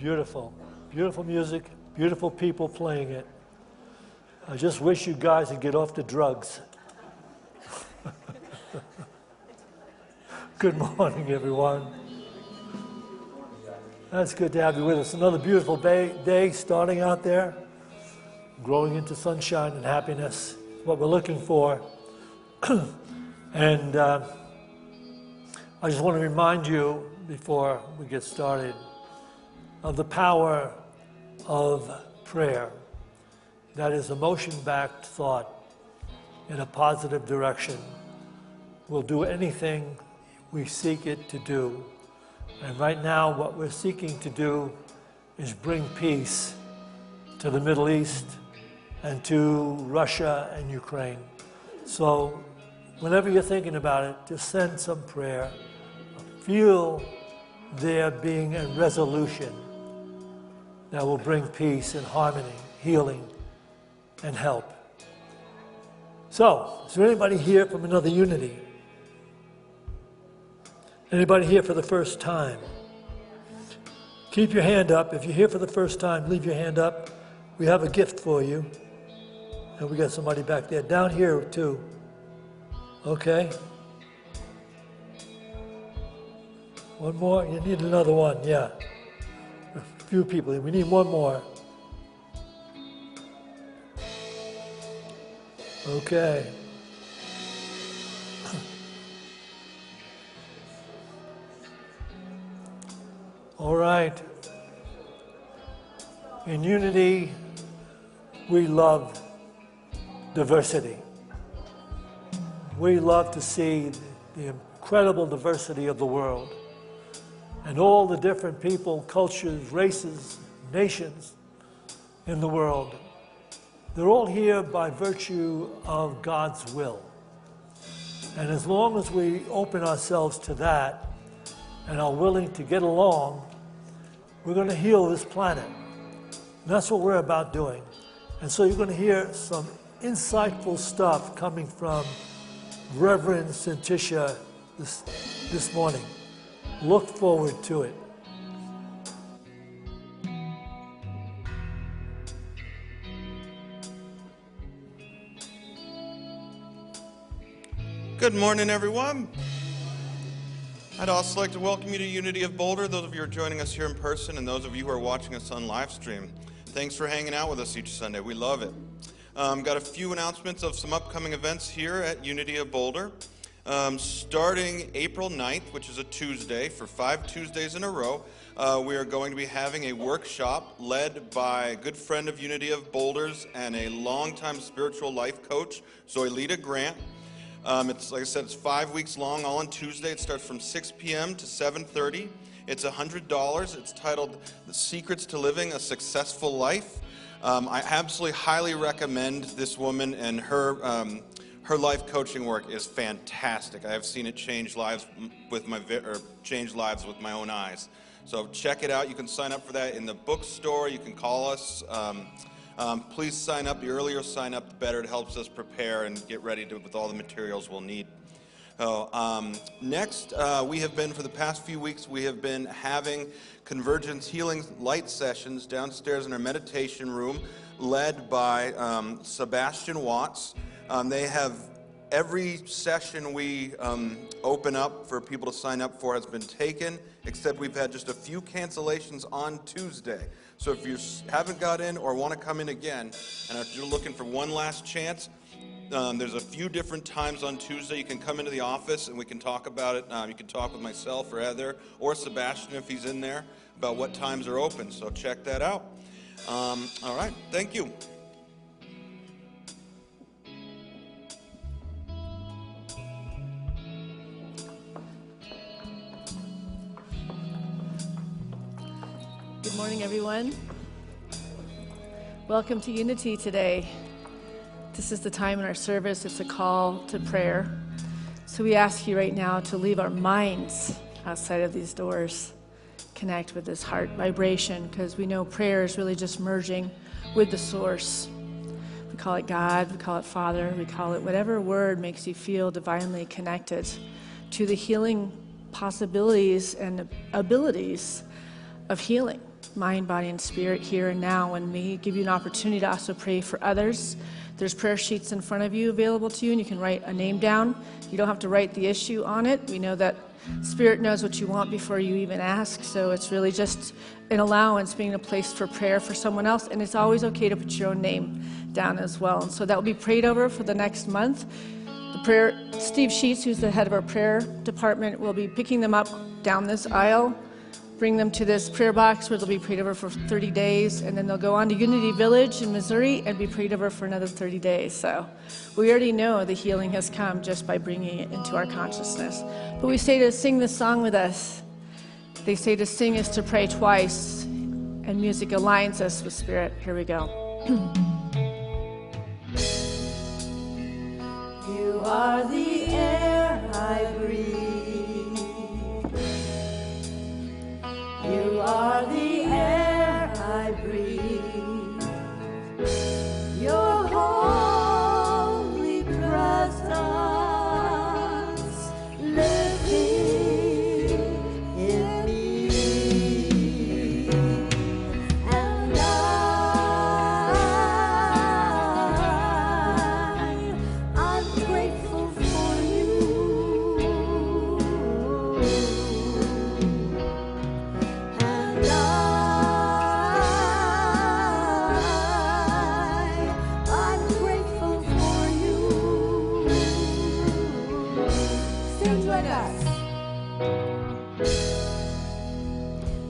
Beautiful. Beautiful music, beautiful people playing it. I just wish you guys would get off the drugs. Good morning, everyone. That's good to have you with us. Another beautiful day starting out there, growing into sunshine and happiness, what we're looking for. And I just want to remind you, before we get started, of the power of prayer. That is emotion-backed thought in a positive direction. Will do anything we seek it to do. And right now, what we're seeking to do is bring peace to the Middle East and to Russia and Ukraine. So whenever you're thinking about it, just send some prayer. Feel there being a resolution that will bring peace and harmony, healing, and help. So, is there anybody here from another unity? Anybody here for the first time? Keep your hand up. If you're here for the first time, leave your hand up. We have a gift for you. And we got somebody back there. Down here, too. Okay. One more? You need another one, yeah. A few people. We need one more. Okay. All right. In unity, we love diversity. We love to see the incredible diversity of the world and all the different people, cultures, races, nations in the world. They're all here by virtue of God's will. And as long as we open ourselves to that and are willing to get along, we're going to heal this planet. And that's what we're about doing. And so you're going to hear some insightful stuff coming from Reverend Santisha this morning. Look forward to it. Good morning, everyone. I'd also like to welcome you to Unity of Boulder, those of you who are joining us here in person and those of you who are watching us on live stream. Thanks for hanging out with us each Sunday. We love it. Got a few announcements of some upcoming events here at Unity of Boulder. Starting April 9th, which is a Tuesday, for 5 Tuesdays in a row, we are going to be having a workshop led by a good friend of Unity of Boulder's and a longtime spiritual life coach, Zoilita Grant. It's, like I said, it's 5 weeks long, all on Tuesday. It starts from 6 p.m. to 7:30. It's $100. It's titled The Secrets to Living a Successful Life. I absolutely highly recommend this woman, and her life coaching work is fantastic. I have seen it change lives with my own eyes. So check it out. You can sign up for that in the bookstore. You can call us. Please sign up. The earlier you sign up, the better. It helps us prepare and get ready with all the materials we'll need. Next, we have been, for the past few weeks, we have been having Convergence Healing Light Sessions downstairs in our meditation room, led by Sebastian Watts. They have every session we open up for people to sign up for has been taken, except we've had just a few cancellations on Tuesday. So if you haven't got in or want to come in again, and if you're looking for one last chance, there's a few different times on Tuesday. You can come into the office and we can talk about it. You can talk with myself or Heather or Sebastian if he's in there about what times are open. So check that out. All right, thank you. Good morning, everyone. Welcome to Unity today. This is the time in our service. It's a call to prayer. So we ask you right now to leave our minds outside of these doors, connect with this heart vibration, because we know prayer is really just merging with the source. We call it God, we call it Father, we call it whatever word makes you feel divinely connected to the healing possibilities and abilities of healing. mind, body, and spirit here and now, and may He give you an opportunity to also pray for others. There's prayer sheets in front of you available to you, and you can write a name down. You don't have to write the issue on it. We know that Spirit knows what you want before you even ask, so it's really just an allowance, being a place for prayer for someone else, and it's always okay to put your own name down as well. And so that will be prayed over for the next month. Steve Sheets, who's the head of our prayer department, will be picking them up down this aisle, bring them to this prayer box where they'll be prayed over for 30 days, and then they'll go on to Unity Village in Missouri and be prayed over for another 30 days. So we already know the healing has come just by bringing it into our consciousness. But we say to sing this song with us. They say to sing is to pray twice, and music aligns us with Spirit. Here we go. You are the air I breathe. You are the air I breathe. Your holy presence living in me. And I'm grateful for you. And I'm grateful for you. Sing with us.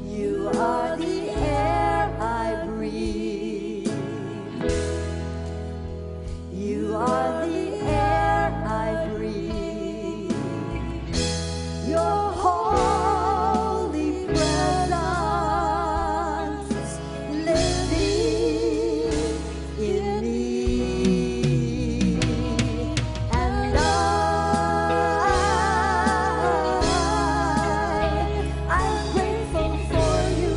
You are the air I breathe. You are the air I breathe. Your holy presence living in me. And I'm grateful for you.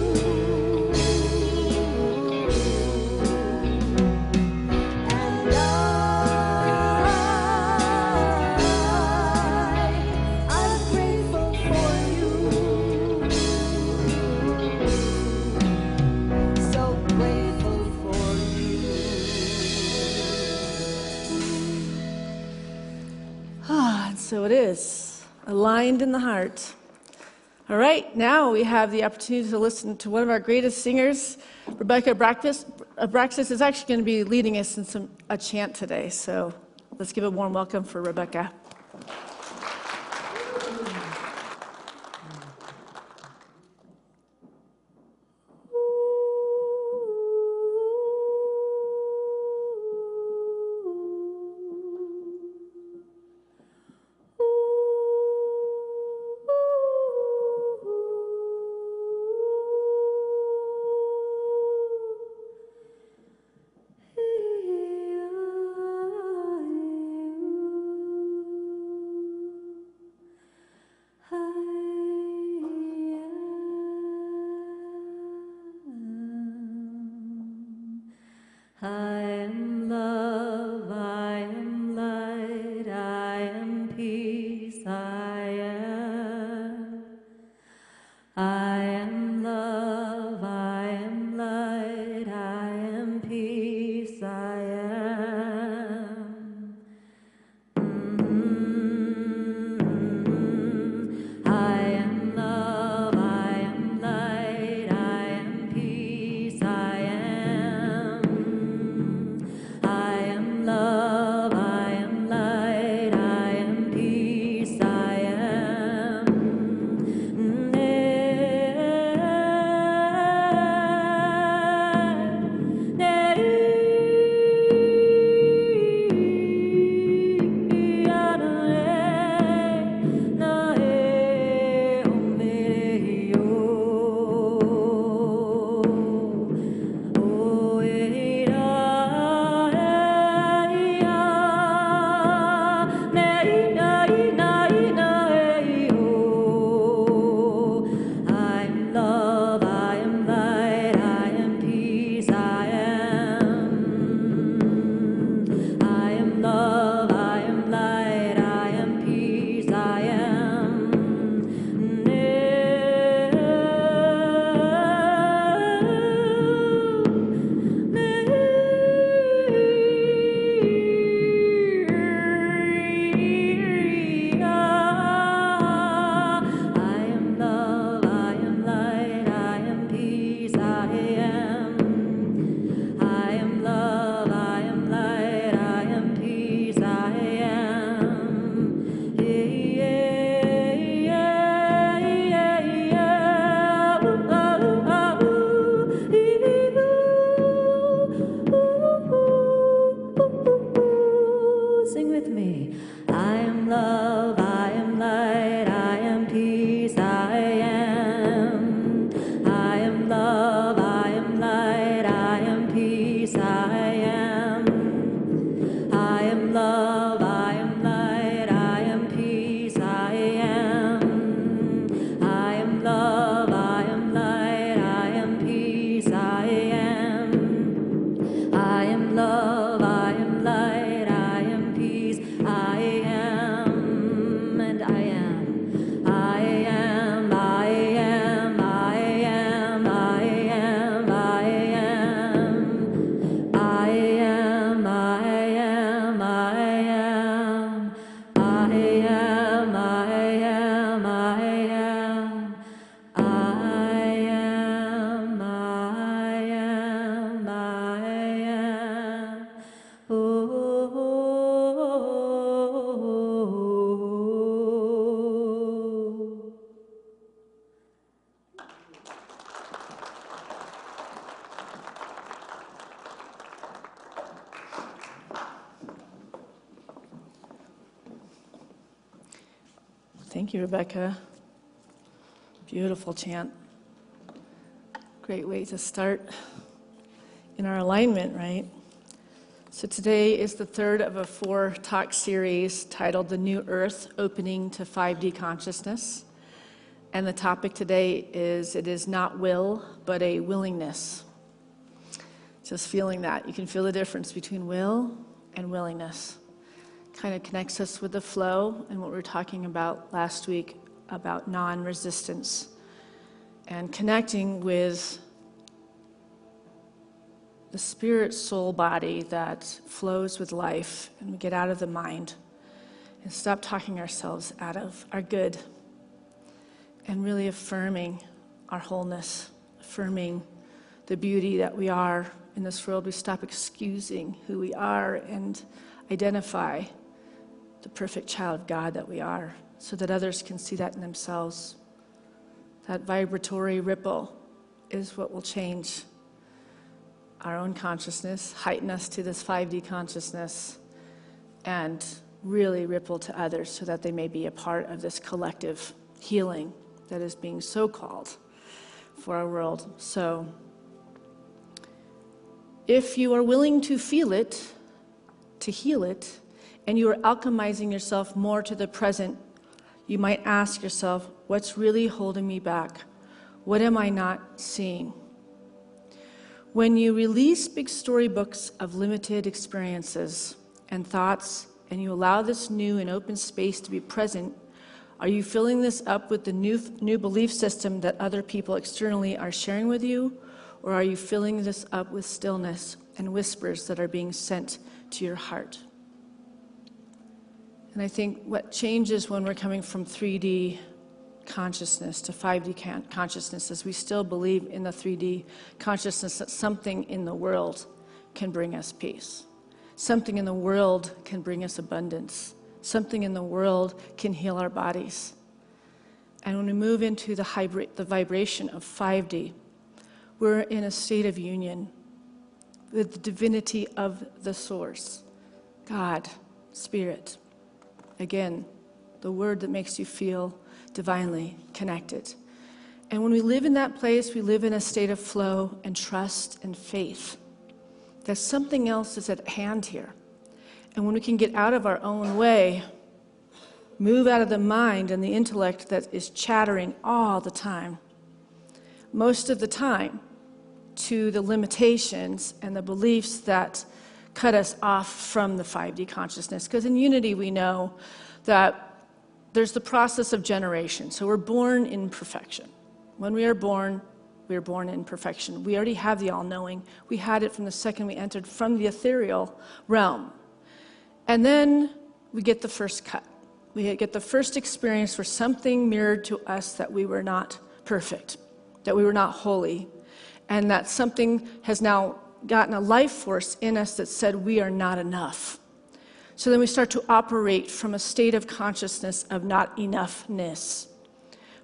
And I'm grateful for you. So grateful for you. And so it is, aligned in the heart. All right, now we have the opportunity to listen to one of our greatest singers, Rebecca Abraxas is actually going to be leading us in a chant today. So let's give a warm welcome for Rebecca. I am love, I am light, I am peace, I am. I am love, I am light, I am peace, I am. I am love, I am light, I am peace, I am. I am love, I am light, I am peace, I am. Thank you, Rebecca. Beautiful chant. Great way to start in our alignment, right? So today is the third of a 4-talk series titled The New Earth, Opening to 5D Consciousness. And the topic today is, it is not will, but a willingness. Just feeling that. You can feel the difference between will and willingness. Kind of connects us with the flow and what we were talking about last week about non-resistance and connecting with the spirit, soul, body that flows with life, and we get out of the mind and stop talking ourselves out of our good and really affirming our wholeness, affirming the beauty that we are in this world. We stop excusing who we are and identify the perfect child of God that we are, so that others can see that in themselves. That vibratory ripple is what will change our own consciousness, heighten us to this 5D consciousness, and really ripple to others so that they may be a part of this collective healing that is being so called for our world. So, if you are willing to feel it, to heal it, and you are alchemizing yourself more to the present, you might ask yourself, what's really holding me back? What am I not seeing? When you release big storybooks of limited experiences and thoughts, and you allow this new and open space to be present, are you filling this up with the new belief system that other people externally are sharing with you? Or are you filling this up with stillness and whispers that are being sent to your heart? And I think what changes when we're coming from 3D consciousness to 5D consciousness is we still believe in the 3D consciousness that something in the world can bring us peace. Something in the world can bring us abundance. Something in the world can heal our bodies. And when we move into the vibration of 5D, we're in a state of union with the divinity of the source, God, Spirit. Again, the word that makes you feel divinely connected. And when we live in that place, we live in a state of flow and trust and faith that something else is at hand here. And when we can get out of our own way, move out of the mind and the intellect that is chattering all the time, most of the time, to the limitations and the beliefs that cut us off from the 5D consciousness. Because in unity we know that there's the process of generation. So we're born in perfection. When we are born in perfection. We already have the all-knowing. We had it from the second we entered from the ethereal realm. And then we get the first cut. We get the first experience where something mirrored to us that we were not perfect, that we were not holy, and that something has now gotten a life force in us that said we are not enough. So then we start to operate from a state of consciousness of not enoughness,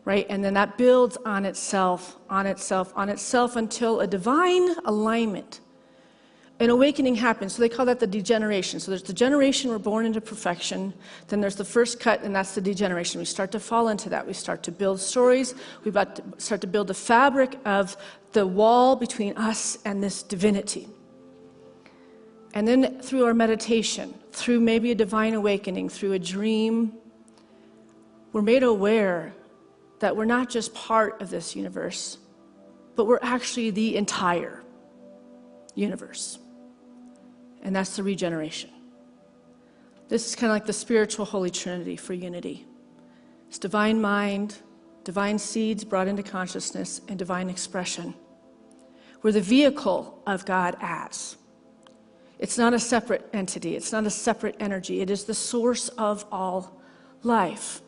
right? And then that builds on itself, until a divine alignment, an awakening happens. So they call that the degeneration. So there's the generation, we're born into perfection. Then there's the first cut, and that's the degeneration. We start to fall into that. We start to build stories. We start to build the fabric of the wall between us and this divinity. And then through our meditation, through maybe a divine awakening, through a dream, we're made aware that we're not just part of this universe, but we're actually the entire universe. And that's the regeneration. This is kind of like the spiritual Holy Trinity for unity. It's divine mind, divine seeds brought into consciousness, and divine expression. We're the vehicle of God as. It's not a separate entity. It's not a separate energy. It is the source of all life.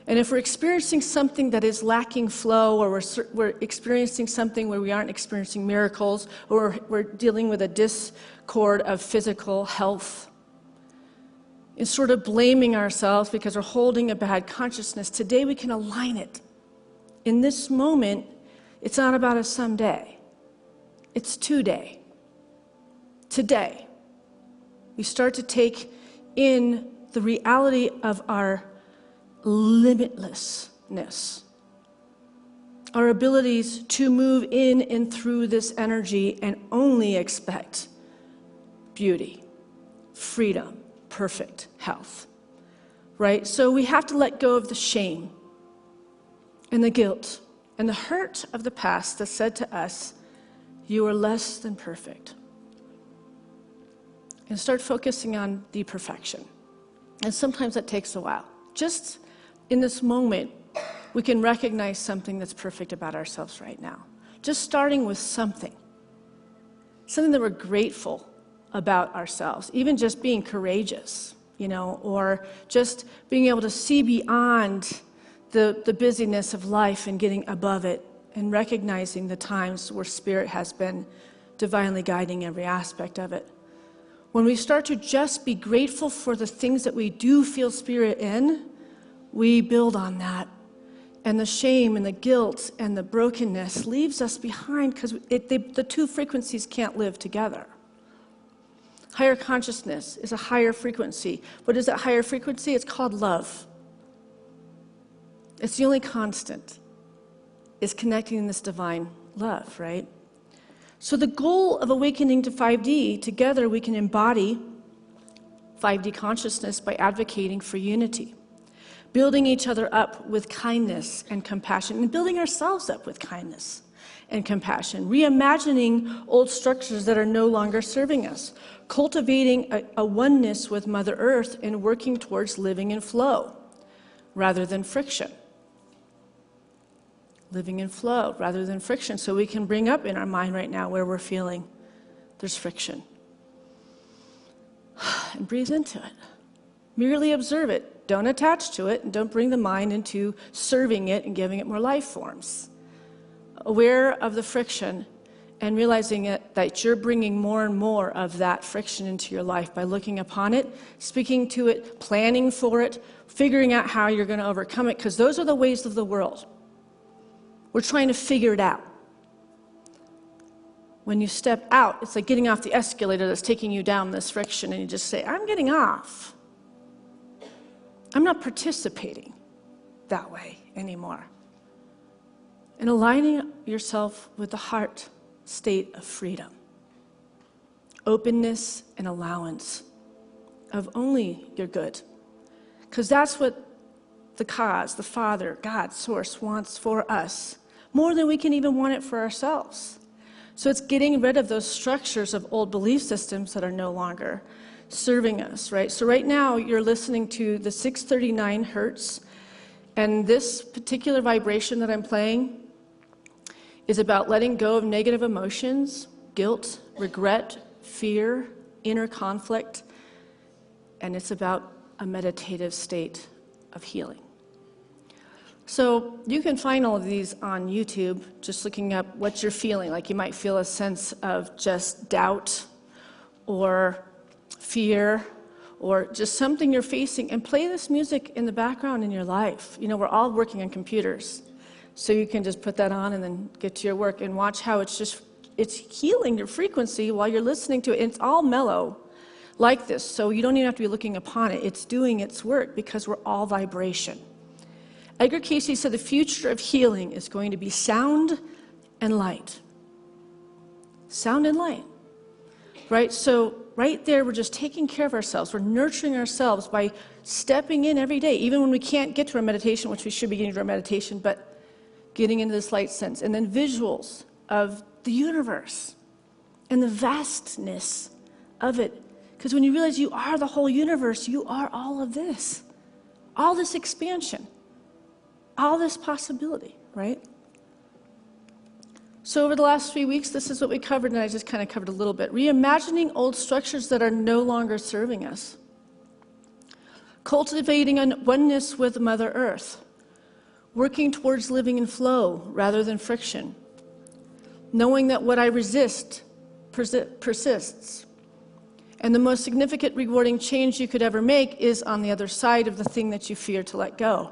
And if we're experiencing something that is lacking flow, or we're experiencing something where we aren't experiencing miracles, or we're dealing with a discord of physical health, and sort of blaming ourselves because we're holding a bad consciousness, today we can align it. In this moment, it's not about a someday. It's today. Today. We start to take in the reality of our limitlessness. Our abilities to move in and through this energy and only expect beauty, freedom, perfect health, right? So we have to let go of the shame and the guilt and the hurt of the past that said to us, you are less than perfect. And start focusing on the perfection. And sometimes that takes a while. Just in this moment, we can recognize something that's perfect about ourselves right now. Just starting with something that we're grateful about ourselves, even just being courageous, or just being able to see beyond the busyness of life and getting above it and recognizing the times where Spirit has been divinely guiding every aspect of it. When we start to just be grateful for the things that we do feel Spirit in, we build on that. And the shame and the guilt and the brokenness leaves us behind because the two frequencies can't live together. Higher consciousness is a higher frequency. What is that higher frequency? It's called love. It's the only constant, is connecting in this divine love, right? So the goal of awakening to 5D, together we can embody 5D consciousness by advocating for unity, building each other up with kindness and compassion, and building ourselves up with kindness and compassion, reimagining old structures that are no longer serving us, cultivating a oneness with Mother Earth, and working towards living in flow rather than friction. Living in flow rather than friction, so we can bring up in our mind right now where we're feeling there's friction. And breathe into it. Merely observe it. Don't attach to it, and don't bring the mind into serving it and giving it more life forms. Aware of the friction and realizing that you're bringing more and more of that friction into your life by looking upon it, speaking to it, planning for it, figuring out how you're going to overcome it, because those are the ways of the world. We're trying to figure it out. When you step out, it's like getting off the escalator that's taking you down this friction, and you just say, I'm getting off. I'm not participating that way anymore. And aligning yourself with the heart state of freedom, openness and allowance of only your good. Because that's what the cause, the Father, God, Source wants for us, more than we can even want it for ourselves. So it's getting rid of those structures of old belief systems that are no longer serving us, right? So right now you're listening to the 639 hertz, and this particular vibration that I'm playing is about letting go of negative emotions, guilt, regret, fear, inner conflict, and it's about a meditative state of healing. So you can find all of these on YouTube, just looking up what you're feeling. Like you might feel a sense of just doubt or fear or just something you're facing, and play this music in the background in your life. We're all working on computers, so you can just put that on and then get to your work and watch how it's healing your frequency while you're listening to it. And it's all mellow like this, so you don't even have to be looking upon it. It's doing its work because we're all vibration. Edgar Cayce said the future of healing is going to be sound and light. Sound and light, right? So right there, we're just taking care of ourselves. We're nurturing ourselves by stepping in every day, even when we can't get to our meditation, which we should be getting to our meditation, but getting into this light sense. And then visuals of the universe and the vastness of it. Because when you realize you are the whole universe, you are all of this. All this expansion. All this possibility, right? So over the last 3 weeks, this is what we covered, and I just kind of covered a little bit. Reimagining old structures that are no longer serving us. Cultivating a oneness with Mother Earth. Working towards living in flow rather than friction. Knowing that what I resist persists. And the most significant rewarding change you could ever make is on the other side of the thing that you fear to let go.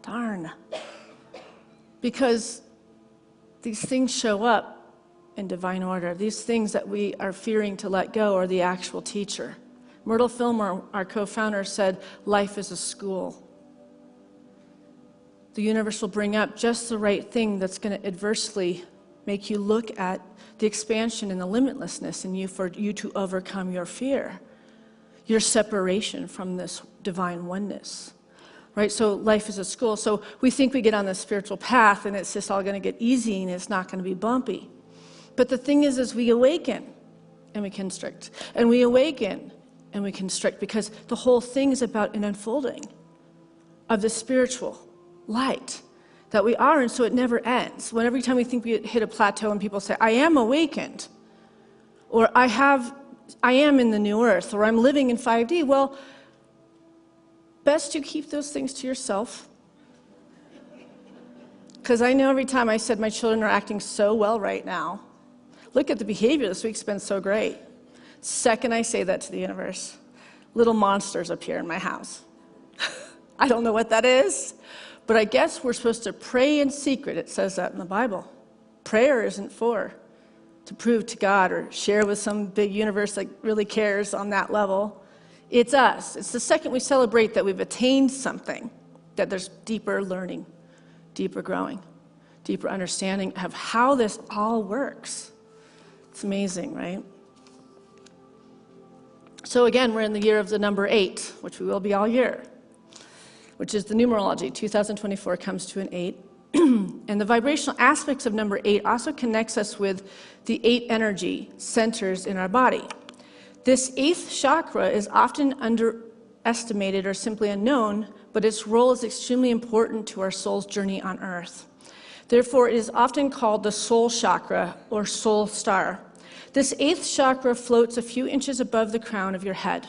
Darn. Because these things show up in divine order. These things that we are fearing to let go are the actual teacher. Myrtle Fillmore, our co-founder, said, life is a school. The universe will bring up just the right thing that's going to adversely make you look at the expansion and the limitlessness in you for you to overcome your fear, your separation from this divine oneness. Right? So life is a school. So we think we get on this spiritual path and it's just all going to get easy and it's not going to be bumpy. But the thing is we awaken and we constrict. And we awaken and we constrict because the whole thing is about an unfolding of the spiritual light that we are, and so it never ends. When every time we think we hit a plateau and people say, I am awakened, or I am in the new earth, or I'm living in 5D, well, best you keep those things to yourself. Because I know every time I said my children are acting so well right now, look at the behavior this week's been so great. Second I say that to the universe, little monsters appear in my house. I don't know what that is, but I guess we're supposed to pray in secret. It says that in the Bible. Prayer isn't to prove to God or share with some big universe that really cares on that level. It's us. It's the second we celebrate that we've attained something, that there's deeper learning, deeper growing, deeper understanding of how this all works. It's amazing, right? So again, we're in the year of the number 8, which we will be all year, which is the numerology. 2024 comes to an 8. And the vibrational aspects of number 8 also connects us with the 8 energy centers in our body. This 8th chakra is often underestimated or simply unknown, but its role is extremely important to our soul's journey on earth. Therefore, it is often called the soul chakra or soul star. This 8th chakra floats a few inches above the crown of your head.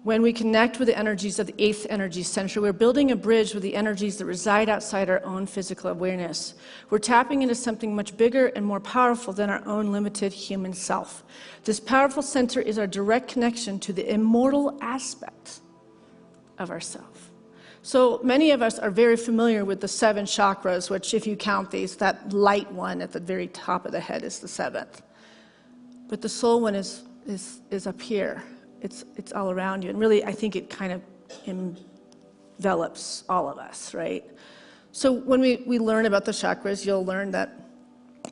When we connect with the energies of the 8th energy center, we're building a bridge with the energies that reside outside our own physical awareness. We're tapping into something much bigger and more powerful than our own limited human self. This powerful center is our direct connection to the immortal aspect of ourself. So many of us are very familiar with the 7 chakras, which if you count these, that light one at the very top of the head is the 7th. But the soul one is up here. It's all around you. And really, I think it kind of envelops all of us, right? So when we learn about the chakras, you'll learn that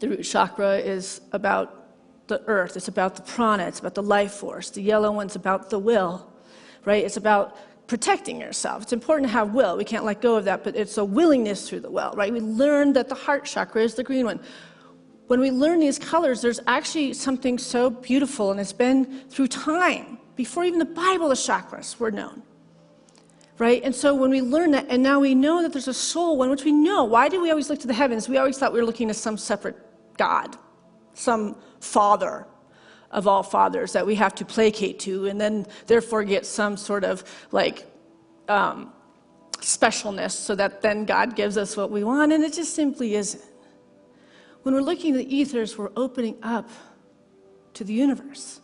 the root chakra is about the earth. It's about the prana. It's about the life force. The yellow one's about the will, right? It's about protecting yourself. It's important to have will. We can't let go of that, but it's a willingness through the will, right? We learn that the heart chakra is the green one. When we learn these colors, there's actually something so beautiful, and it's been through time. Before even the Bible, the chakras were known, right? And so when we learn that, and now we know that there's a soul one, which we know. Why do we always look to the heavens? We always thought we were looking to some separate God, some father of all fathers that we have to placate to, and then therefore get some sort of specialness so that then God gives us what we want, and it just simply isn't. When we're looking at the ethers, we're opening up to the universe.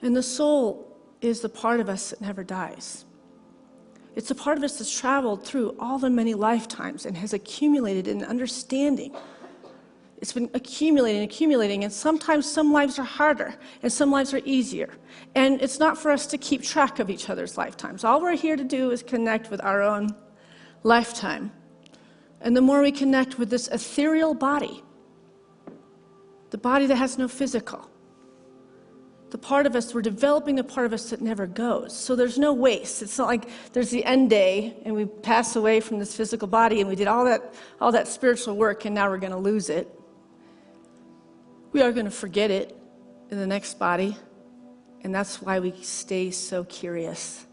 And the soul is the part of us that never dies. It's the part of us that's traveled through all the many lifetimes and has accumulated an understanding. It's been accumulating, and sometimes some lives are harder and some lives are easier. And it's not for us to keep track of each other's lifetimes. All we're here to do is connect with our own lifetime. And the more we connect with this ethereal body, the body that has no physical, the part of us, we're developing the part of us that never goes. So there's no waste. It's not like there's the end day and we pass away from this physical body and we did all that spiritual work and now we're going to lose it. We are going to forget it in the next body. And that's why we stay so curious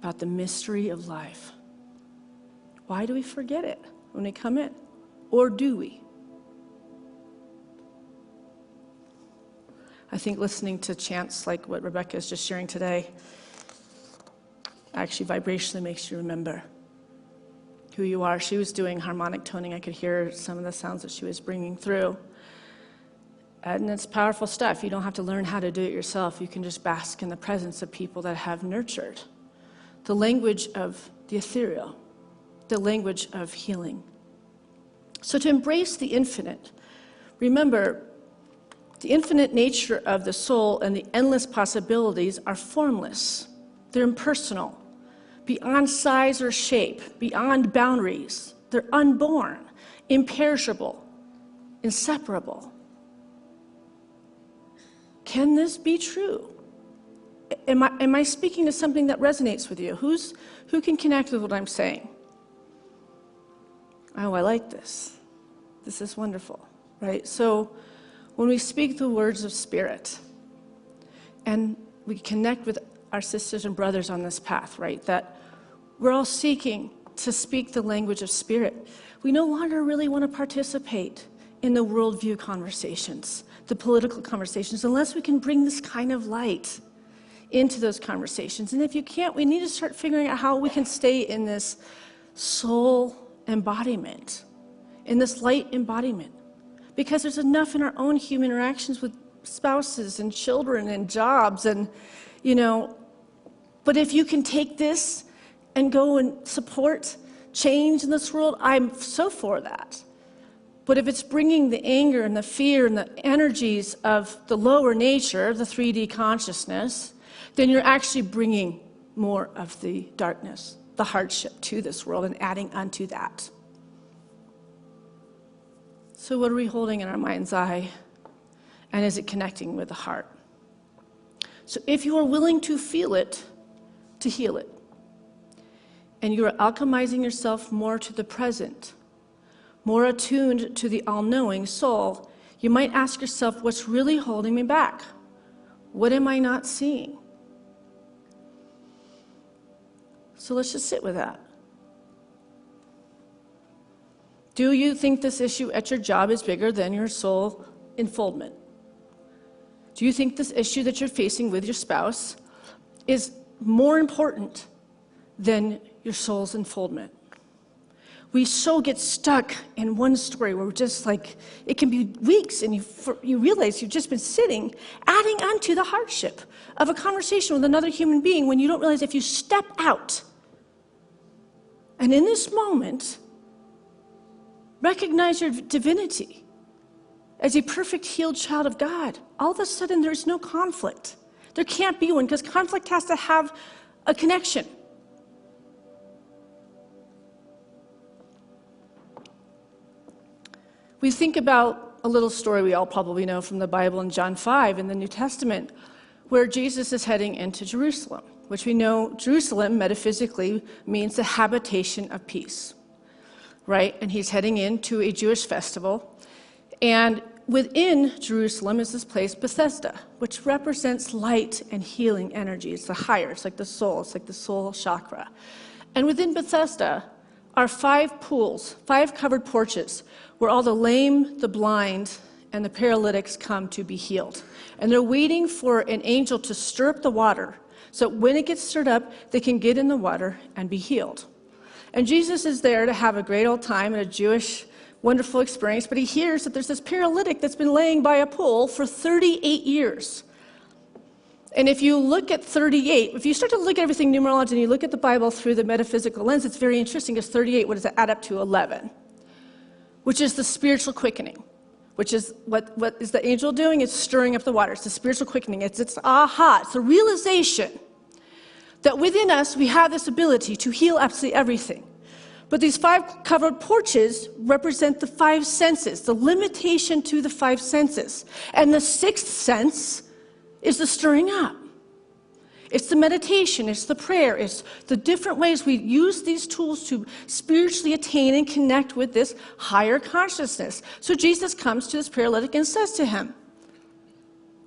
about the mystery of life. Why do we forget it when we come in? Or do we? I think listening to chants like what Rebecca is just sharing today actually vibrationally makes you remember who you are. She was doing harmonic toning. I could hear some of the sounds that she was bringing through. And it's powerful stuff. You don't have to learn how to do it yourself. You can just bask in the presence of people that have nurtured the language of the ethereal, the language of healing. So to embrace the infinite, remember, The infinite nature of the soul and the endless possibilities are formless. They're impersonal, beyond size or shape, beyond boundaries. They're unborn, imperishable, inseparable. Can this be true? Am I speaking to something that resonates with you? Who can connect with what I'm saying? Oh, I like this. This is wonderful, right? So when we speak the words of spirit and we connect with our sisters and brothers on this path, right, that we're all seeking to speak the language of spirit, we no longer really want to participate in the worldview conversations, the political conversations, unless we can bring this kind of light into those conversations. And if you can't, we need to start figuring out how we can stay in this soul embodiment, in this light embodiment. Because there's enough in our own human interactions with spouses and children and jobs and, but if you can take this and go and support change in this world, I'm so for that. But if it's bringing the anger and the fear and the energies of the lower nature, the 3D consciousness, then you're actually bringing more of the darkness, the hardship to this world and adding unto that. So what are we holding in our mind's eye? And is it connecting with the heart? So if you are willing to feel it, to heal it, and you are alchemizing yourself more to the present, more attuned to the all-knowing soul, you might ask yourself, what's really holding me back? What am I not seeing? So let's just sit with that. Do you think this issue at your job is bigger than your soul enfoldment? Do you think this issue that you're facing with your spouse is more important than your soul's enfoldment? We so get stuck in one story where we're just like, it can be weeks and you realize you've just been sitting, adding onto the hardship of a conversation with another human being when you don't realize if you step out and in this moment, recognize your divinity as a perfect healed child of God, all of a sudden there's no conflict. There can't be one because conflict has to have a connection. We think about a little story we all probably know from the Bible in John 5 in the New Testament, where Jesus is heading into Jerusalem, which we know Jerusalem metaphysically means the habitation of peace, right? And he's heading into a Jewish festival. And within Jerusalem is this place, Bethesda, which represents light and healing energy. It's the higher, it's like the soul chakra. And within Bethesda are 5 pools, 5 covered porches, where all the lame, the blind, and the paralytics come to be healed. And they're waiting for an angel to stir up the water, so when it gets stirred up, they can get in the water and be healed. And Jesus is there to have a great old time and a Jewish wonderful experience, but he hears that there's this paralytic that's been laying by a pool for 38 years. And if you look at 38, if you start to look at everything numerology and you look at the Bible through the metaphysical lens, it's very interesting because 38, what does it add up to? 11, which is the spiritual quickening, which is what is the angel doing? It's stirring up the water. It's the spiritual quickening. It's aha. It's the realization that within us we have this ability to heal absolutely everything. But these 5 covered porches represent the 5 senses, the limitation to the 5 senses. And the 6th sense is the stirring up. It's the meditation, it's the prayer, it's the different ways we use these tools to spiritually attain and connect with this higher consciousness. So Jesus comes to this paralytic and says to him,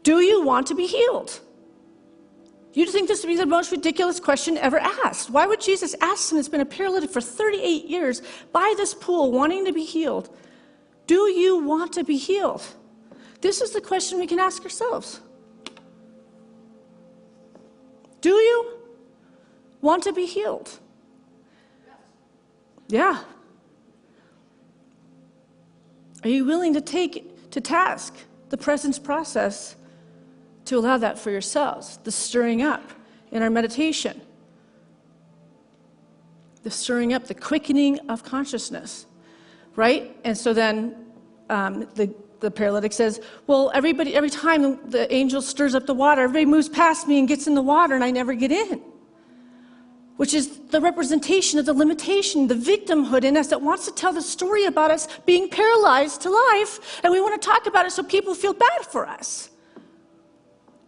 do you want to be healed? You'd think this would be the most ridiculous question ever asked. Why would Jesus ask someone who's been a paralytic for 38 years by this pool wanting to be healed, do you want to be healed? This is the question we can ask ourselves. Do you want to be healed? Yeah. Are you willing to take to task the presence process to allow that for yourselves? The stirring up in our meditation. The stirring up, the quickening of consciousness, right? And so then the the paralytic says, well, every time the angel stirs up the water, everybody moves past me and gets in the water and I never get in. Which is the representation of the limitation, the victimhood in us that wants to tell the story about us being paralyzed to life, and we want to talk about it so people feel bad for us.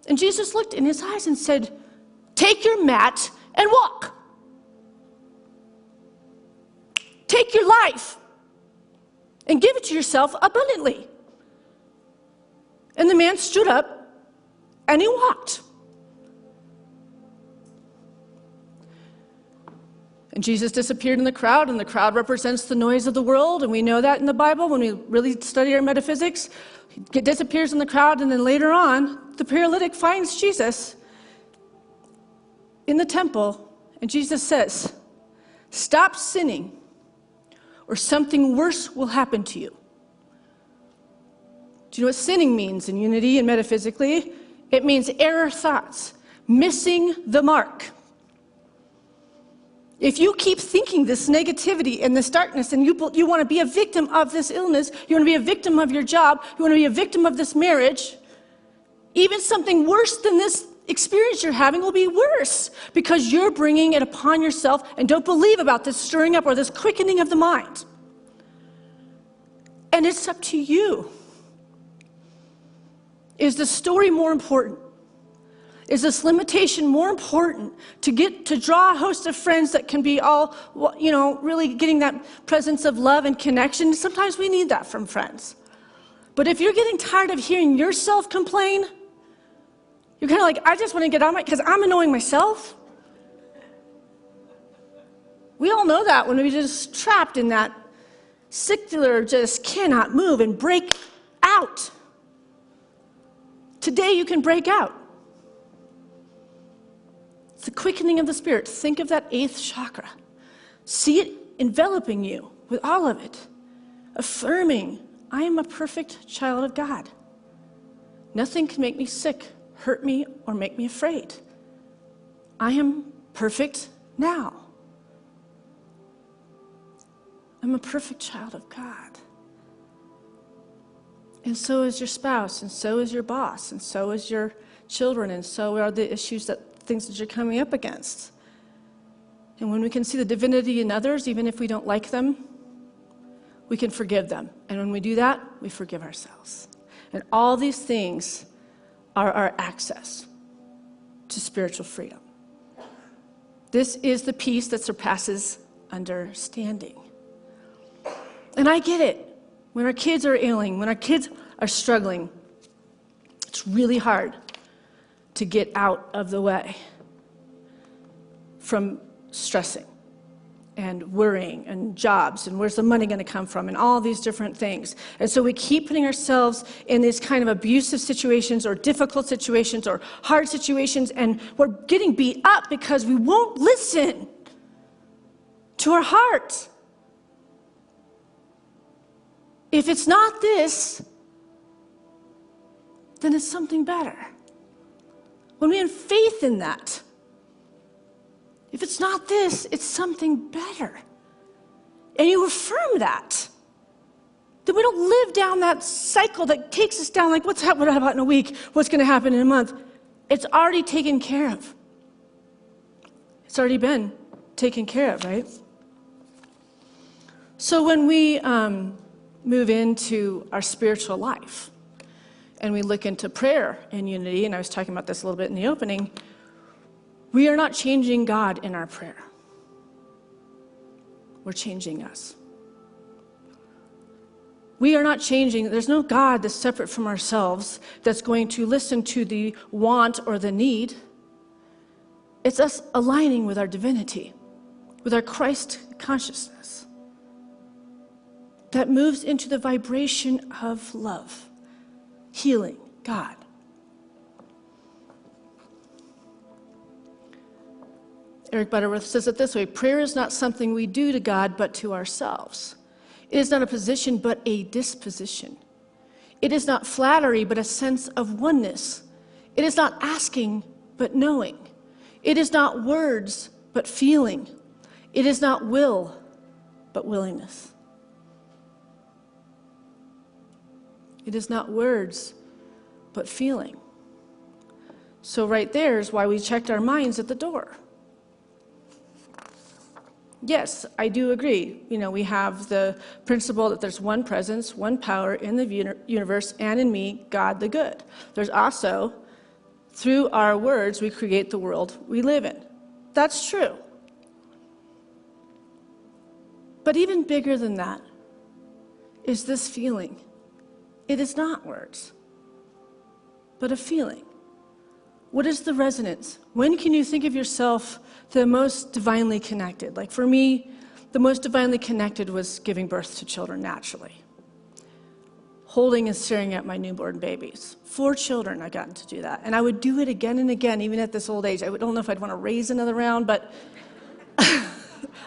And Jesus looked in his eyes and said, take your mat and walk. Take your life and give it to yourself abundantly. And the man stood up and he walked. And Jesus disappeared in the crowd, and the crowd represents the noise of the world, and we know that in the Bible when we really study our metaphysics. He disappears in the crowd, and then later on, the paralytic finds Jesus in the temple, and Jesus says, stop sinning, or something worse will happen to you. Do you know what sinning means in unity and metaphysically? It means error thoughts, missing the mark. If you keep thinking this negativity and this darkness, and you want to be a victim of this illness, you want to be a victim of your job, you want to be a victim of this marriage, even something worse than this experience you're having will be worse because you're bringing it upon yourself and don't believe about this stirring up or this quickening of the mind. And it's up to you. Is the story more important? Is this limitation more important to draw a host of friends that can be all, really getting that presence of love and connection? Sometimes we need that from friends. But if you're getting tired of hearing yourself complain, you're kind of like, I just want to get on because I'm annoying myself. We all know that when we're just trapped in that secular, just cannot move and break out. Today you can break out. It's the quickening of the spirit. Think of that 8th chakra. See it enveloping you with all of it. Affirming, I am a perfect child of God. Nothing can make me sick, hurt me, or make me afraid. I am perfect now. I'm a perfect child of God. And so is your spouse, and so is your boss, and so is your children, and so are the things that you're coming up against. And when we can see the divinity in others, even if we don't like them, we can forgive them. And when we do that, we forgive ourselves. And all these things are our access to spiritual freedom. This is the peace that surpasses understanding. And I get it. When our kids are ailing, when our kids are struggling, it's really hard to get out of the way from stressing and worrying and jobs and where's the money going to come from and all these different things. And so we keep putting ourselves in these kind of abusive situations or difficult situations or hard situations, and we're getting beat up because we won't listen to our heart. If it's not this, then it's something better. When we have faith in that, if it's not this, it's something better. And you affirm that. That we don't live down that cycle that takes us down like, what about in a week? What's going to happen in a month? It's already taken care of. It's already been taken care of, right? So when we move into our spiritual life, and we look into prayer and unity, and I was talking about this a little bit in the opening, we are not changing God in our prayer. We're changing us. We are not changing. There's no God that's separate from ourselves that's going to listen to the want or the need. It's us aligning with our divinity, with our Christ consciousness that moves into the vibration of love. Healing, God. Eric Butterworth says it this way: prayer is not something we do to God, but to ourselves. It is not a position, but a disposition. It is not flattery, but a sense of oneness. It is not asking, but knowing. It is not words, but feeling. It is not will, but willingness. It is not words, but feeling. So right there is why we checked our minds at the door. Yes, I do agree. We have the principle that there's one presence, one power in the universe, and in me, God the good. There's also, through our words, we create the world we live in. That's true. But even bigger than that is this feeling. It is not words, but a feeling. What is the resonance? When can you think of yourself the most divinely connected? Like for me, the most divinely connected was giving birth to children naturally. Holding and staring at my newborn babies. 4 children, I've gotten to do that. And I would do it again and again, even at this old age. I don't know if I'd want to raise another round, but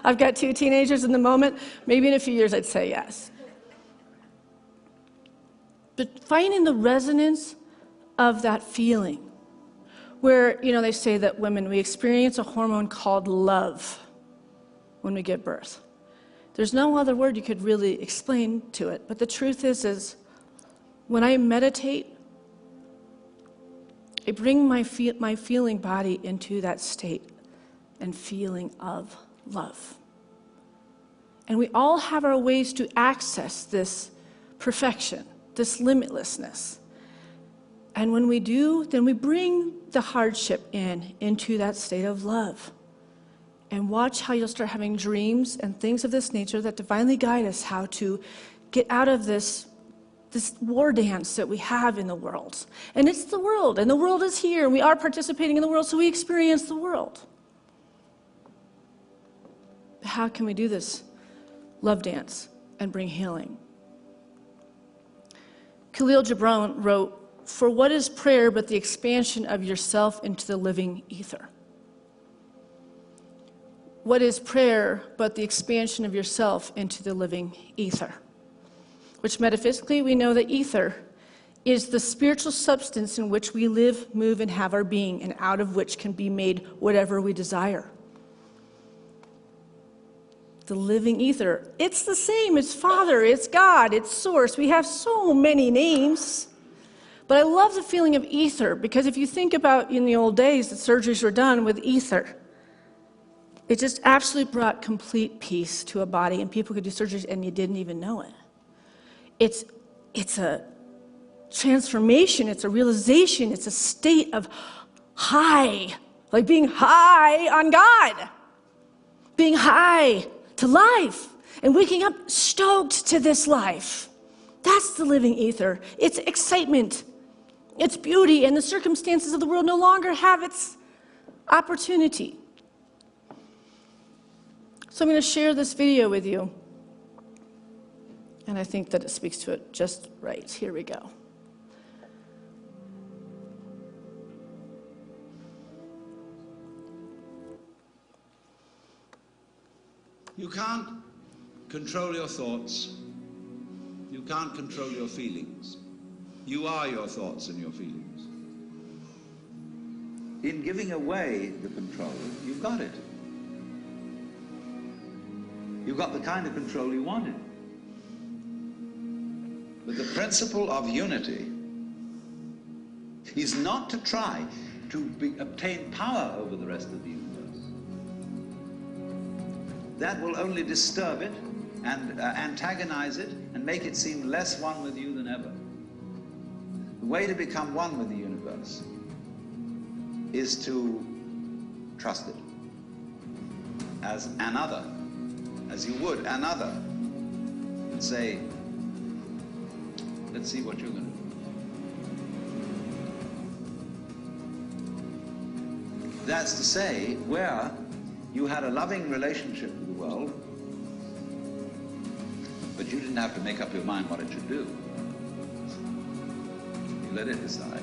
I've got 2 teenagers in the moment. Maybe in a few years I'd say yes. But finding the resonance of that feeling, where, they say that women, we experience a hormone called love when we give birth. There's no other word you could really explain to it, but the truth is when I meditate, I bring my feeling body into that state and feeling of love. And we all have our ways to access this perfection, this limitlessness. And when we do, then we bring the hardship into that state of love. And watch how you'll start having dreams and things of this nature that divinely guide us how to get out of this war dance that we have in the world. And it's the world, and the world is here, and we are participating in the world, so we experience the world. How can we do this love dance and bring healing? Khalil Gibran wrote, "For what is prayer but the expansion of yourself into the living ether?" What is prayer but the expansion of yourself into the living ether? Which metaphysically we know that ether is the spiritual substance in which we live, move, and have our being, and out of which can be made whatever we desire. The living ether, it's the same, it's Father, it's God, it's Source. We have so many names. But I love the feeling of ether, because if you think about in the old days, the surgeries were done with ether. It just absolutely brought complete peace to a body, and people could do surgeries and you didn't even know it. It's a transformation, it's a realization, it's a state of high, like being high on God, being high to life, and waking up stoked to this life. That's the living ether. It's excitement, it's beauty, and the circumstances of the world no longer have its opportunity. So I'm going to share this video with you, and I think that it speaks to it just right. Here we go. You can't control your thoughts. You can't control your feelings. You are your thoughts and your feelings. In giving away the control, you've got it. You've got the kind of control you wanted. But the principle of unity is not to try to obtain power over the rest of the universe. That will only disturb it and antagonize it and make it seem less one with you than ever. The way to become one with the universe is to trust it as another, as you would another, and say, let's see what you're going to do. That's to say, where you had a loving relationship with the world, but you didn't have to make up your mind what it should do. You let it decide.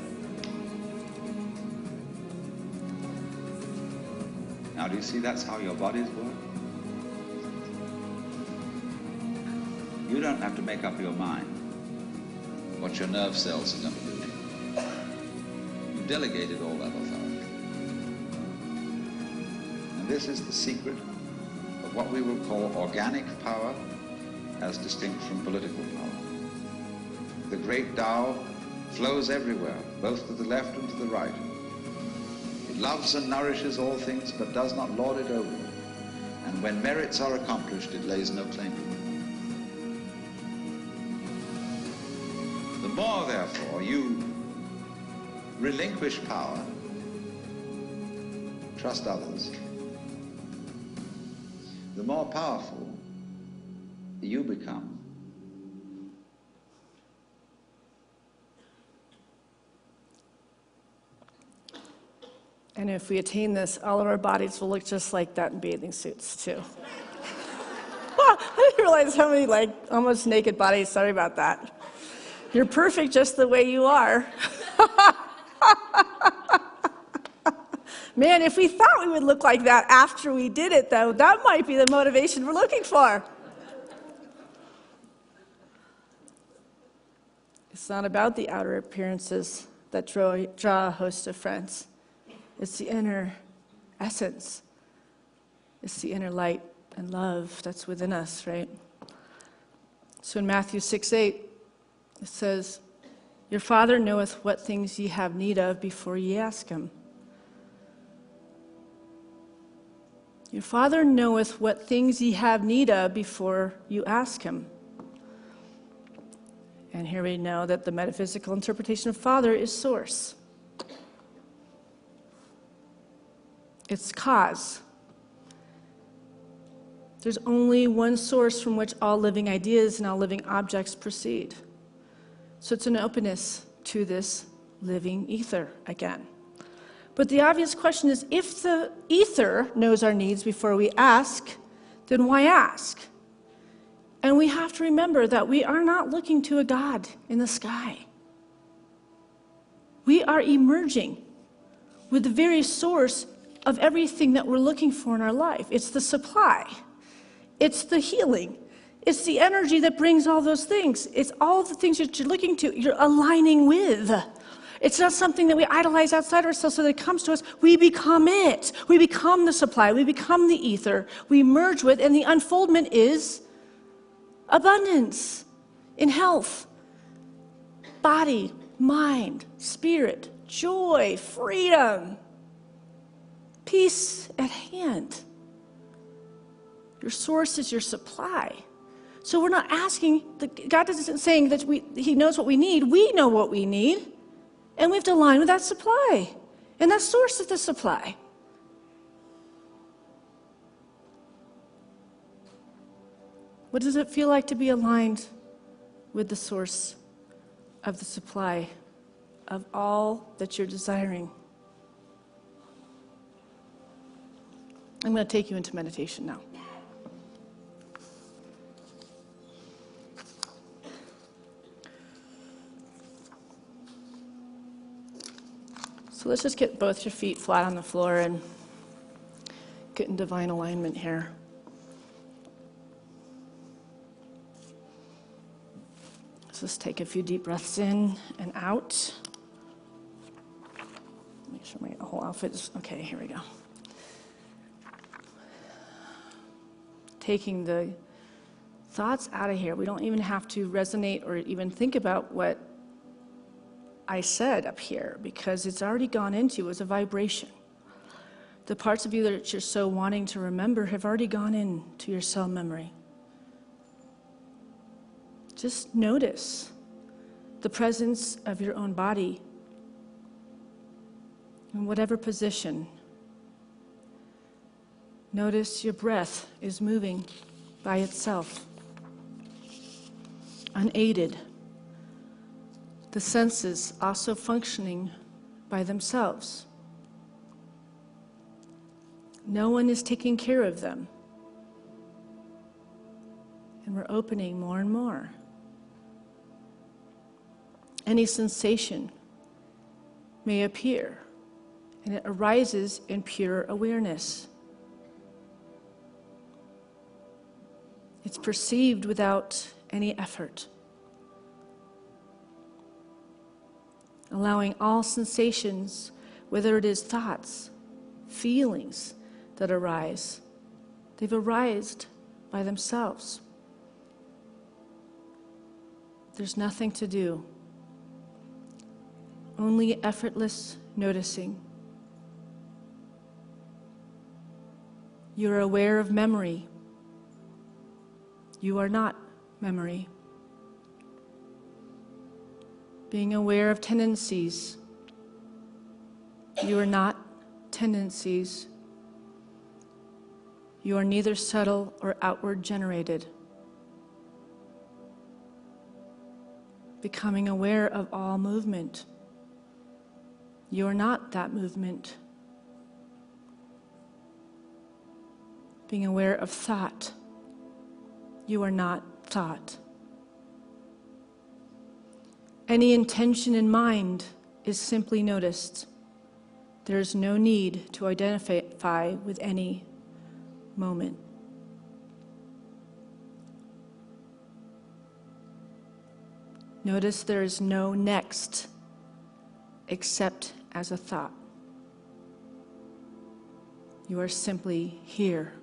Now, do you see that's how your bodies work? You don't have to make up your mind what your nerve cells are going to do. You delegated all that authority. And this is the secret of what we will call organic power as distinct from political power. The great Tao flows everywhere, both to the left and to the right. It loves and nourishes all things, but does not lord it over them. And when merits are accomplished, it lays no claim to them. The more, therefore, you relinquish power, trust others, the more powerful you become. And if we attain this, all of our bodies will look just like that in bathing suits, too. I didn't realize how many, almost naked bodies. Sorry about that. You're perfect just the way you are. Man, if we thought we would look like that after we did it, though, that might be the motivation we're looking for. It's not about the outer appearances that draw a host of friends. It's the inner essence. It's the inner light and love that's within us, right? So in Matthew 6:8, it says, "Your Father knoweth what things ye have need of before ye ask him." Your Father knoweth what things ye have need of before you ask him. And here we know that the metaphysical interpretation of Father is source. It's cause. There's only one source from which all living ideas and all living objects proceed. So it's an openness to this living ether again. But the obvious question is, if the ether knows our needs before we ask, then why ask? And we have to remember that we are not looking to a God in the sky. We are emerging with the very source of everything that we're looking for in our life. It's the supply. It's the healing. It's the energy that brings all those things. It's all the things that you're looking to, you're aligning with. It's not something that we idolize outside ourselves so that it comes to us. We become it. We become the supply. We become the ether. We merge with, and the unfoldment is abundance in health, body, mind, spirit, joy, freedom, peace at hand. Your source is your supply. So we're not asking, God isn't saying that he knows what we need. We know what we need. And we have to align with that supply and that source of the supply. What does it feel like to be aligned with the source of the supply of all that you're desiring? I'm going to take you into meditation now. So let's just get both your feet flat on the floor and get in divine alignment here. Let's just take a few deep breaths in and out. Make sure my whole outfit is okay. Here we go. Taking the thoughts out of here. We don't even have to resonate or even think about what I said up here, because it's already gone into as a vibration. The parts of you that you're so wanting to remember have already gone into your cell memory. Just notice the presence of your own body in whatever position. Notice your breath is moving by itself, unaided. The senses also functioning by themselves. No one is taking care of them. And we're opening more and more. Any sensation may appear, and it arises in pure awareness. It's perceived without any effort. Allowing all sensations, whether it is thoughts, feelings that arise, they've arisen by themselves. There's nothing to do. Only effortless noticing. You're aware of memory. You are not memory. Being aware of tendencies. You are not tendencies. You are neither subtle or outward generated. Becoming aware of all movement. You are not that movement. Being aware of thought. You are not thought. Any intention in mind is simply noticed. There is no need to identify with any moment. Notice there is no next except as a thought. You are simply here.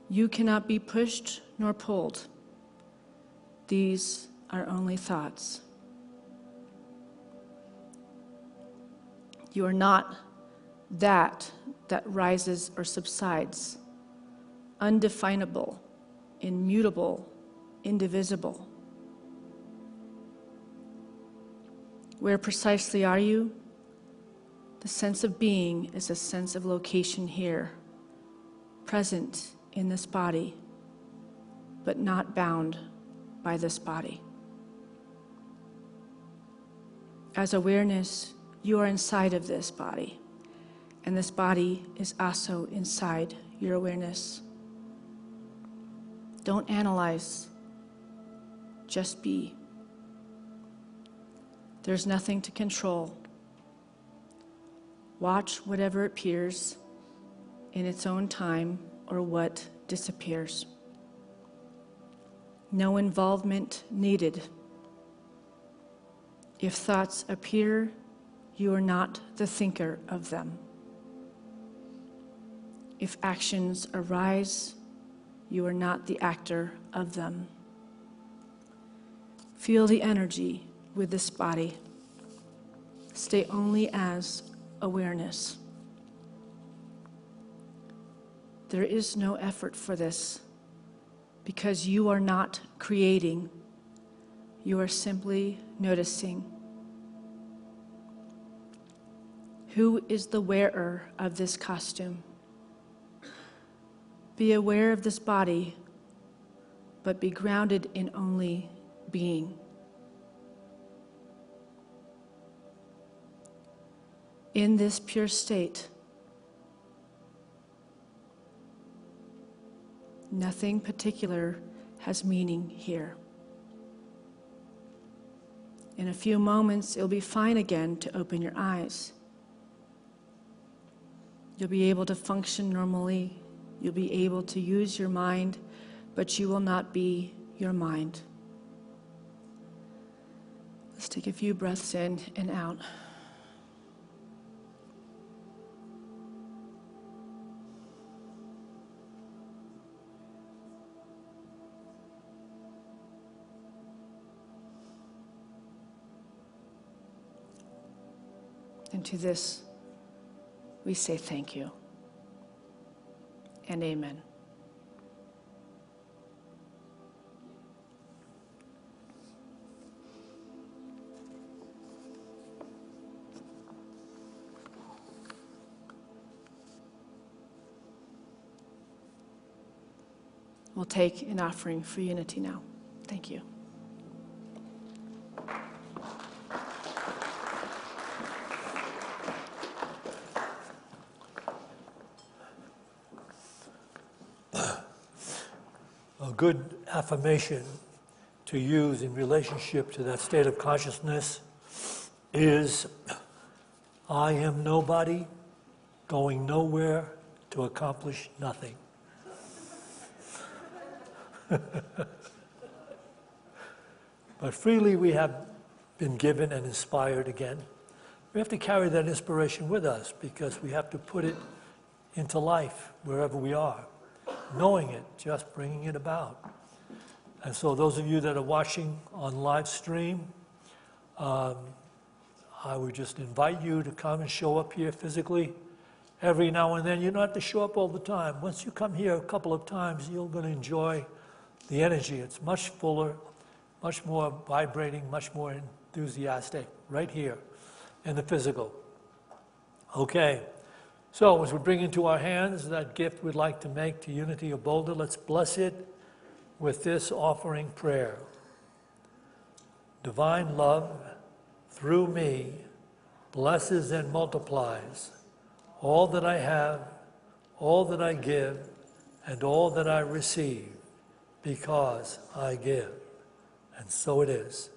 You cannot be pushed nor pulled. These are only thoughts. You are not that rises or subsides, undefinable, immutable, indivisible. Where precisely are you? The sense of being is a sense of location here, present in this body, but not bound by this body. As awareness, you are inside of this body, and this body is also inside your awareness. Don't analyze, just be. There's nothing to control. Watch whatever appears in its own time or what disappears. No involvement needed. If thoughts appear, you are not the thinker of them. If actions arise, you are not the actor of them. Feel the energy with this body. Stay only as awareness. There is no effort for this because you are not creating. You are simply noticing. Who is the wearer of this costume? Be aware of this body, but be grounded in only being. In this pure state, nothing particular has meaning here. In a few moments, it'll be fine again to open your eyes. You'll be able to function normally. You'll be able to use your mind, but you will not be your mind. Let's take a few breaths in and out. And to this, we say thank you and amen. We'll take an offering for unity now. Thank you. A good affirmation to use in relationship to that state of consciousness is, I am nobody, going nowhere to accomplish nothing. But freely we have been given and inspired again. We have to carry that inspiration with us because we have to put it into life wherever we are. Knowing it, just bringing it about. And so those of you that are watching on live stream, I would just invite you to come and show up here physically every now and then. You don't have to show up all the time. Once you come here a couple of times, you're going to enjoy the energy. It's much fuller, much more vibrating, much more enthusiastic right here in the physical. Okay, so as we bring into our hands that gift we'd like to make to Unity of Boulder, let's bless it with this offering prayer. Divine love, through me, blesses and multiplies all that I have, all that I give, and all that I receive, because I give. And so it is.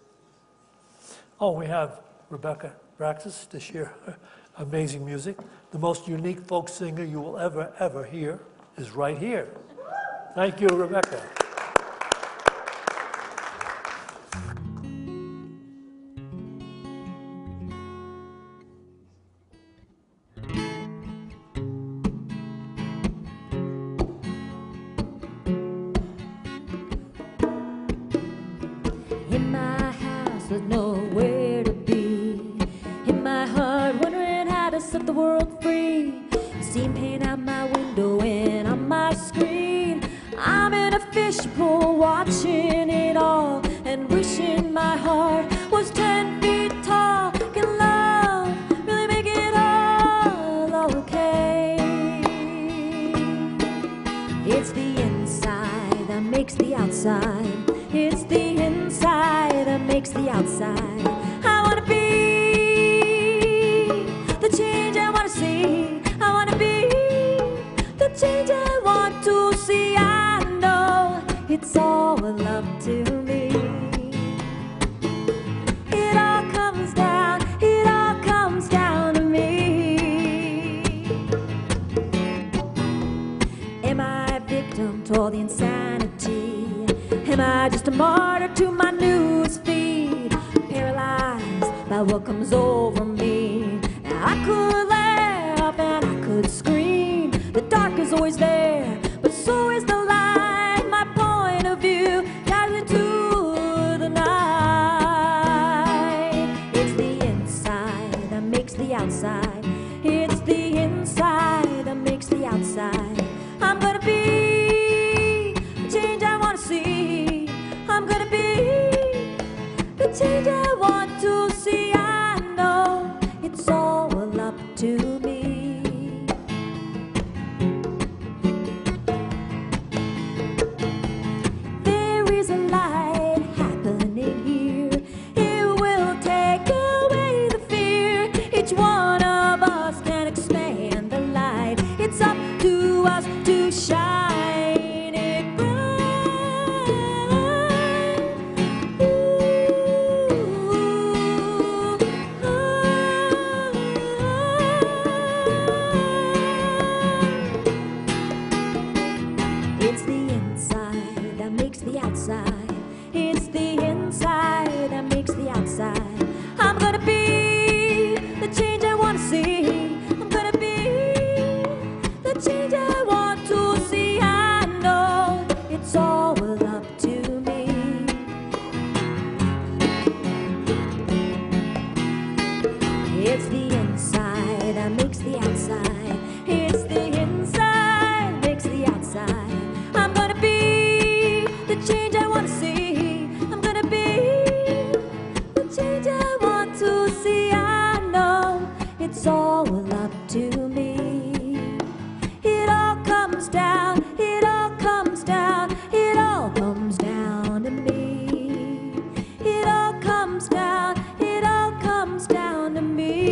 Oh, we have Rebecca Braxis to share amazing music. The most unique folk singer you will ever hear is right here. Thank you, Rebecca. In my house, there's nowhere to be. In my heart, wondering how to set the world free. Seeing paint out my window and on my screen. I'm in a fishbowl watching it all and wishing my heart was 10 feet tall. Can love really make it all okay? It's the inside that makes the outside. It's the inside that makes the outside. I wanna be the change I wanna see. I wanna be the change I want to see. I know it's all love to me. It all comes down to me. Am I a victim to all the insanity? Am I just a martyr to my news feed? Paralyzed by what comes over me. I could laugh and I could scream. The dark is always there, but so is the light. My point of view guides into the night. It's the inside that makes the outside. It's the inside that makes the outside. I'm gonna be the change I wanna see. I'm gonna be the change I want to see. I know it's all up to me. There is a light happening here. It will take away the fear. Each one of us can expand the light. It's up to us to shine it bright. It's the inside that makes the outside. It's the inside that makes the outside. I'm gonna be the change I wanna see. I'm gonna be the change I want to see. I know it's all up to me. It's the inside that makes the outside. It's the inside makes the outside. I'm gonna be the change I want to see. I'm gonna be the change I want to see. I know it's all up to me. It all comes down, it all comes down, it all comes down to me. It all comes down, it all comes down to me.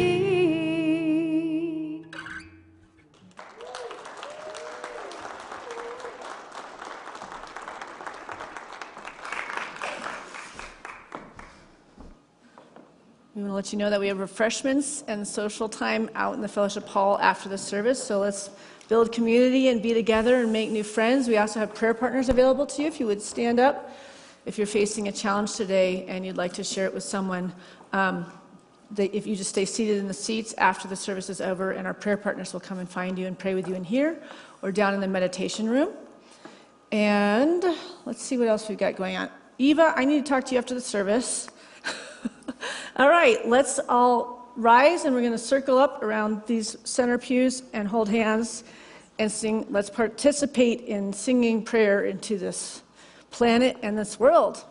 We want to let you know that we have refreshments and social time out in the fellowship hall after the service. So let's build community and be together and make new friends. We also have prayer partners available to you if you would stand up. If you're facing a challenge today and you'd like to share it with someone, if you just stay seated in the seats after the service is over, and our prayer partners will come and find you and pray with you in here or down in the meditation room. And let's see what else we've got going on. Eva, I need to talk to you after the service. All right, let's all rise, and we're going to circle up around these center pews and hold hands and sing. Let's participate in singing prayer into this planet and this world.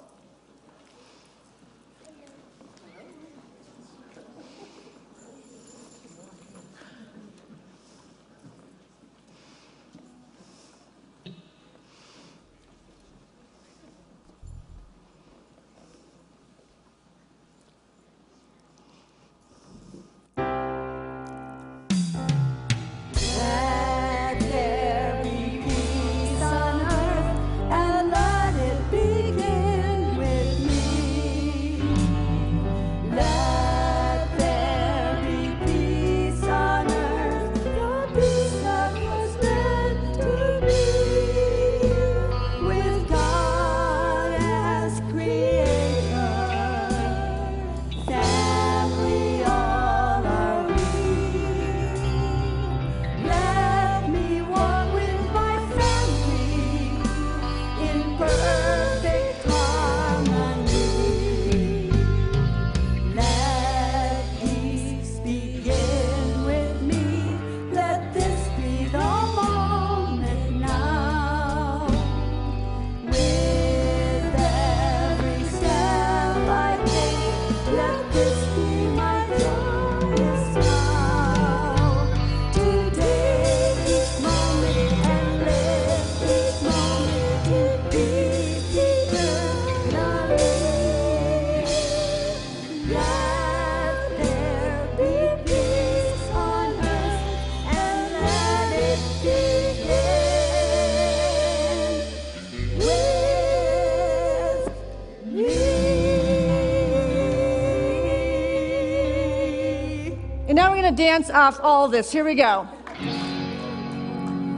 And now we're going to dance off all this. Here we go.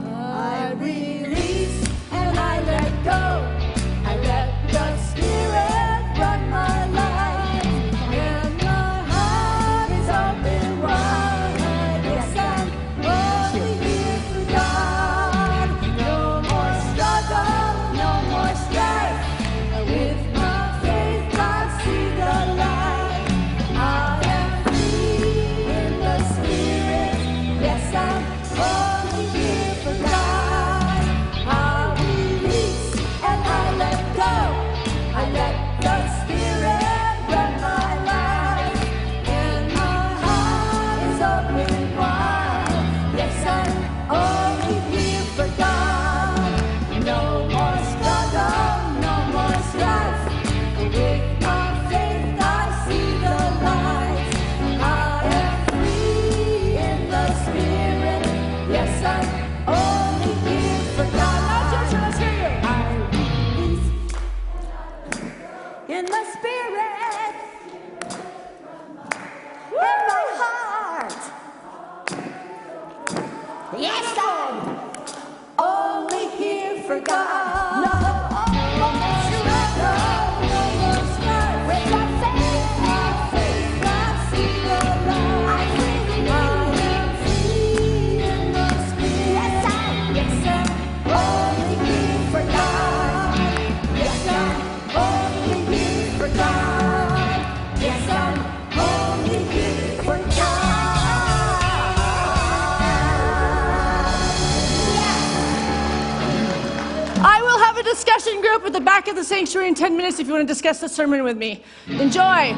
I release and I let go. I let the Spirit run my life. And my heart is open wide. Yes, I'm only here for God. No more struggle, no more strife. With my faith, I see the light. I am free in the Spirit. Yes, I'm only here for God. I release and I let go. I let the Spirit run my life. And my heart is open wide. Yes, I'm only here for God. No more struggle, no more strife. With my faith, I see the light. I am free in the Spirit. Yes, I'm only here for God. Now, church, let's hear you. I release in the Spirit, in my heart. Yes, I'm only here for God. No more struggle, no more strife. With my faith, I see the light. I am free in the Spirit. Yes, I'm only here for God. Yes, I'm only here for God. Yes, I'm only here for God. I will have a discussion group at the back of the sanctuary in 10 minutes if you want to discuss the sermon with me. Enjoy.